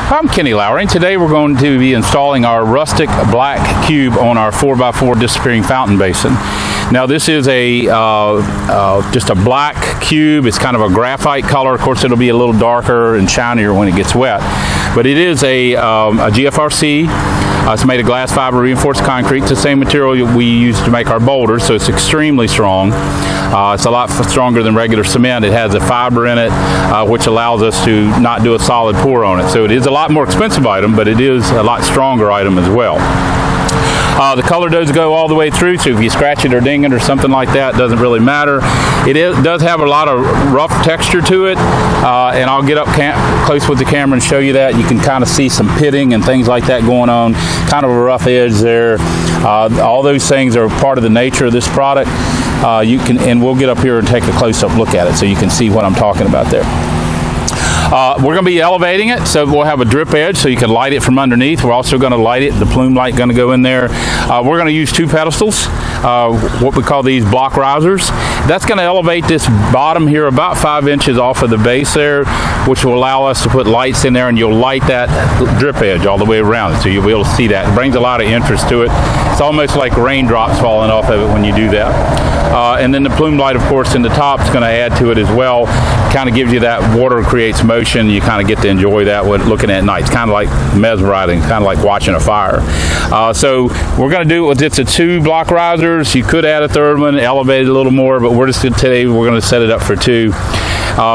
I'm Kenny Lowry, and today we're going to be installing our Rustic black cube on our 4x4 disappearing fountain basin. Now this is a just a black cube. It's kind of a graphite color. Of course, it'll be a little darker and shinier when it gets wet. But it is a GFRC. It's made of glass fiber reinforced concrete. It's the same material we use to make our boulders, so it's extremely strong. It's a lot stronger than regular cement. It has a fiber in it, which allows us to not do a solid pour on it. So it is a lot more expensive item, but it is a lot stronger item as well. The color does go all the way through, so if you scratch it or ding it or something like that, it doesn't really matter. It does have a lot of rough texture to it, and I'll get up close with the camera and show you that. You can kind of see some pitting and things like that going on, kind of a rough edge there. All those things are part of the nature of this product. And we'll get up here and take a close-up look at it so you can see what I'm talking about there. We're going to be elevating it, so we'll have a drip edge so you can light it from underneath. We're also going to light it, the plume light going to go in there. We're going to use two pedestals, what we call these block risers. That's going to elevate this bottom here about 5 inches off of the base there, which will allow us to put lights in there, and you'll light that drip edge all the way around it, so you'll be able to see that. It brings a lot of interest to it. It's almost like raindrops falling off of it when you do that. And then the plume light, of course, in the top is going to add to it as well. Kind of gives you that water creates motion. You kind of get to enjoy that with looking at night. It's kind of like mesmerizing, kind of like watching a fire. So we're going to do it with just the two block risers. You could add a third one, elevate it a little more, but today we're going to set it up for two.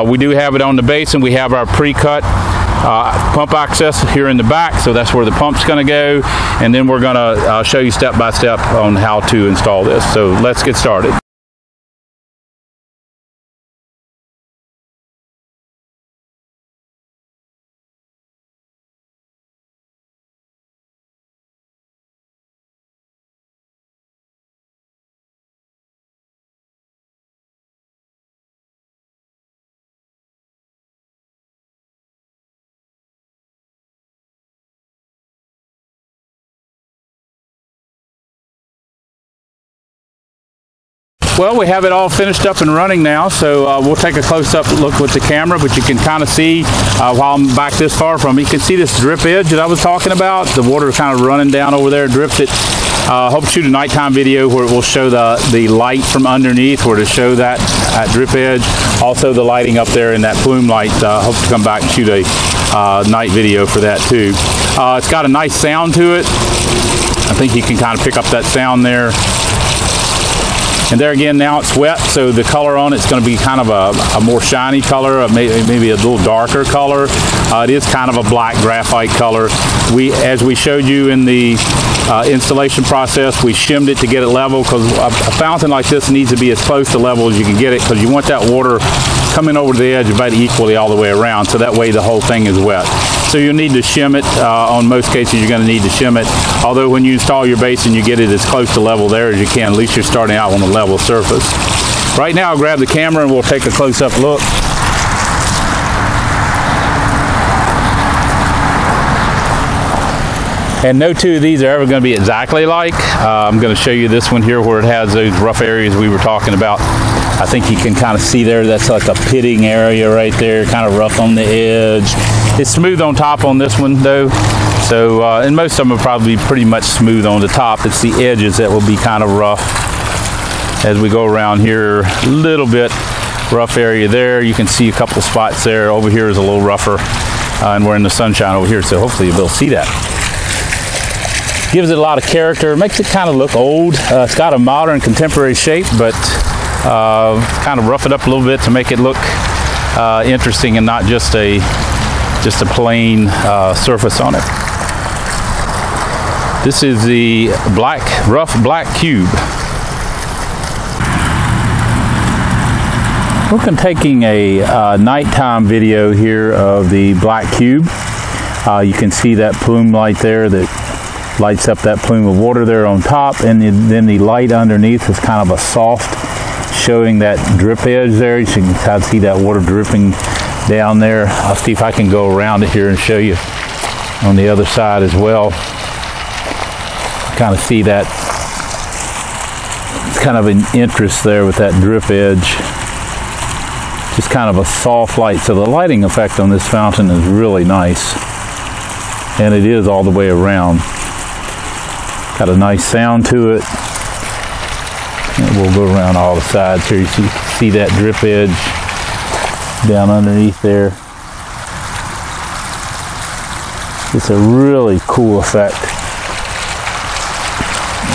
We do have it on the basin. We have our pre-cut pump access here in the back, so that's where the pump's going to go, and then we're going to show you step by step on how to install this. So let's get started. Well, we have it all finished up and running now, so we'll take a close-up look with the camera, but you can kind of see while I'm back this far from it, you can see this drip edge that I was talking about. The water kind of running down over there, drips it. Hope to shoot a nighttime video where it will show the light from underneath, where to show that drip edge. Also the lighting up there in that plume light. Hope to come back and shoot a night video for that too. It's got a nice sound to it. I think you can kind of pick up that sound there. And there again, now it's wet, so the color on it's going to be kind of a more shiny color, maybe a little darker color. It is kind of a black graphite color. As we showed you in the installation process, we shimmed it to get it level, because a fountain like this needs to be as close to level as you can get it, because you want that water coming over the edge about equally all the way around, so that way the whole thing is wet. So you'll need to shim it. On most cases, you're going to need to shim it. Although when you install your basin, you get it as close to level there as you can. At least you're starting out on a level surface. Right now, I'll grab the camera and we'll take a close-up look. And no two of these are ever going to be exactly like. I'm going to show you this one here where it has those rough areas we were talking about. I think you can kind of see there, that's like a pitting area right there, kind of rough on the edge. It's smooth on top on this one though. So, and most of them will probably be pretty much smooth on the top. It's the edges that will be kind of rough. As we go around here, a little bit rough area there. You can see a couple spots there. Over here is a little rougher, and we're in the sunshine over here, so hopefully you'll be able to see that. Gives it a lot of character, makes it kind of look old. It's got a modern contemporary shape, but kind of rough it up a little bit to make it look interesting and not just a plain surface on it. This is the rough black cube. We're taking a nighttime video here of the black cube. You can see that plume light there that lights up that plume of water there on top, and then the light underneath is kind of a soft, showing that drip edge there. You can kind of see that water dripping down there. I'll see if I can go around it here and show you on the other side as well. Kind of see that. It's kind of an interest there with that drip edge. Just kind of a soft light. So the lighting effect on this fountain is really nice. and it is all the way around. Got a nice sound to it. And we'll go around all the sides here. You see that drip edge down underneath there. It's a really cool effect.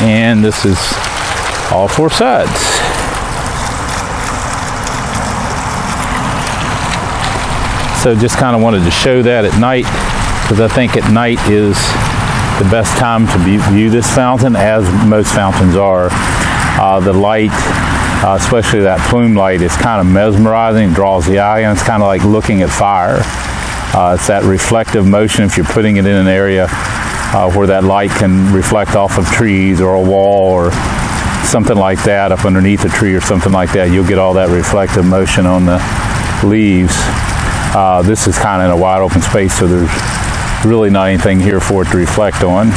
And this is all four sides. So just kind of wanted to show that at night, because I think at night is the best time to view this fountain, as most fountains are. The light, especially that plume light, is kind of mesmerizing, draws the eye, and it's kind of like looking at fire. It's that reflective motion. If you're putting it in an area where that light can reflect off of trees or a wall or something like that, up underneath a tree or something like that, you'll get all that reflective motion on the leaves. This is kind of in a wide open space, so there's really not anything here for it to reflect on.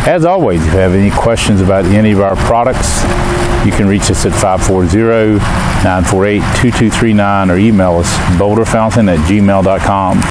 As always, if you have any questions about any of our products, you can reach us at 540-948-2239 or email us boulderfountain@gmail.com.